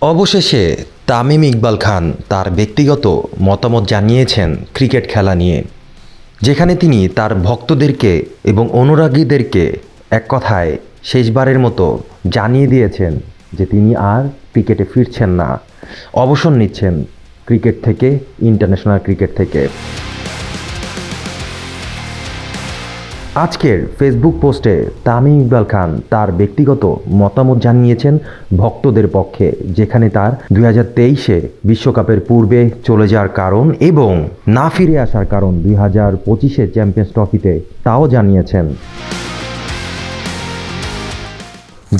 অবশেষে তামিম ইকবাল খান তার ব্যক্তিগত মতামত জানিয়েছেন ক্রিকেট খেলা নিয়ে, যেখানে তিনি তার ভক্তদেরকে এবং অনুরাগীদেরকে এক কথায় শেষবারের মতো জানিয়ে দিয়েছেন যে তিনি আর ক্রিকেটে ফিরছেন না, অবসর নিচ্ছেন ক্রিকেট থেকে, ইন্টারন্যাশনাল ক্রিকেট থেকে। আজকের ফেসবুক পোস্টে তামিম ইকবাল খান তার ব্যক্তিগত মতামত জানিয়েছেন ভক্তদের পক্ষে, যেখানে তার 2023-এ বিশ্বকাপের পূর্বে চলে যাওয়ার কারণ এবং না ফিরে আসার কারণ 2025-এ চ্যাম্পিয়ন্স ট্রফিতে তাও জানিয়েছেন।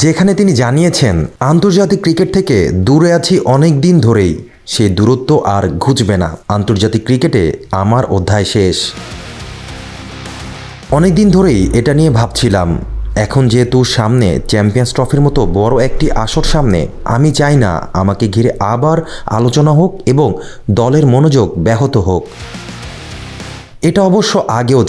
যেখানে তিনি জানিয়েছেন, আন্তর্জাতিক ক্রিকেট থেকে দূরে আছি অনেক দিন ধরেই, সেই দূরত্ব আর ঘুচবে না। আন্তর্জাতিক ক্রিকেটে আমার অধ্যায় শেষ। অনেক দিন ধরেই এটা নিয়ে ভাবছিলাম। এখন যেহেতু সামনে চ্যাম্পিয়ন্স ট্রফির মতো বড় একটি আসর সামনে, আমি চাই না আমাকে ঘিরে আবার আলোচনা হোক এবং দলের মনোযোগ ব্যাহত হোক। এটা অবশ্য আগেও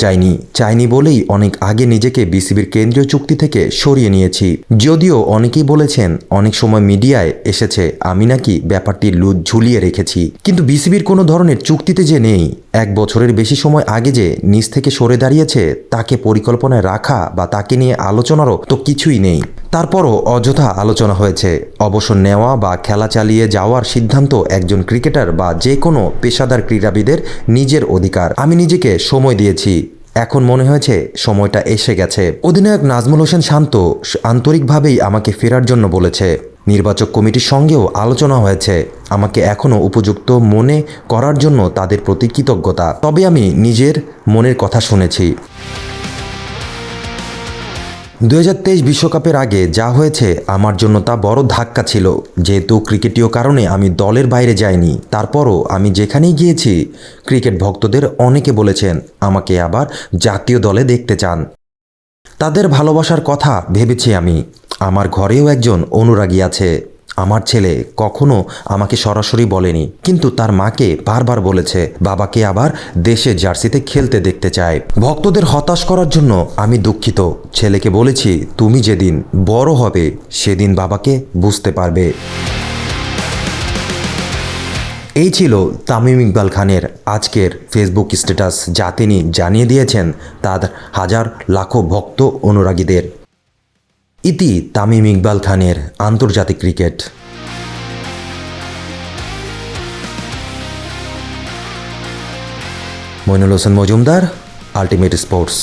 চাইনি বলেই অনেক আগে নিজেকে বিসিবির কেন্দ্রীয় চুক্তি থেকে সরিয়ে নিয়েছি। যদিও অনেকেই বলেছেন, অনেক সময় মিডিয়ায় এসেছে আমি নাকি ব্যাপারটি ঝুলিয়ে রেখেছি, কিন্তু বিসিবির কোনো ধরনের চুক্তিতে যে নেই। 1 বছরের বেশি সময় আগে যে নিজ থেকে সরে দাঁড়িয়েছে, তাকে পরিকল্পনায় রাখা বা তাকে নিয়ে আলোচনারও তো কিছুই নেই। তারপরও অযথা আলোচনা হয়েছে। অবসর নেওয়া বা খেলা চালিয়ে যাওয়ার সিদ্ধান্ত একজন ক্রিকেটার বা যে কোনো পেশাদার ক্রীড়াবিদের নিজের অধিকার। আমি নিজেকে সময় দিয়েছি, এখন মনে হয়েছে সময়টা এসে গেছে। অধিনায়ক নাজমুল হোসেন শান্ত আন্তরিকভাবেই আমাকে ফেরার জন্য বলেছে। নির্বাচক কমিটির সঙ্গেও আলোচনা হয়েছে আমাকে এখনও উপযুক্ত মনে করার জন্য তাদের প্রতি কৃতজ্ঞতা। তবে আমি নিজের মনের কথা শুনেছি। 2023 বিশ্বকাপের আগে যা হয়েছে আমার জন্য তা বড় ধাক্কা ছিল। যেহেতু ক্রিকেটীয় কারণে আমি দলের বাইরে যাইনি, তারপরও আমি যেখানেই গিয়েছি ক্রিকেট ভক্তদের অনেকে বলেছেন আমাকে আবার জাতীয় দলে দেখতে চান। তাদের ভালোবাসার কথা ভেবেছি আমি। আমার ঘরেও একজন অনুরাগী আছে। আমার ছেলে কখনো আমাকে সরাসরি বলেনি, কিন্তু তার মাকে বারবার বলেছে বাবাকে আবার দেশের জার্সিতে খেলতে দেখতে চায়। ভক্তদের হতাশ করার জন্য আমি দুঃখিত। ছেলেকে বলেছি, তুমি যেদিন বড় হবে সেদিন বাবাকে বুঝতে পারবে। এই ছিল তামিম ইকবাল খানের আজকের ফেসবুক স্ট্যাটাস, যা তিনি জানিয়ে দিয়েছেন তার হাজার লাখো ভক্ত অনুরাগীদের। ইতি তামিম ইকবাল খানের আন্তর্জাতিক cricket. Mainul Hossain Majumder, ultimate sports.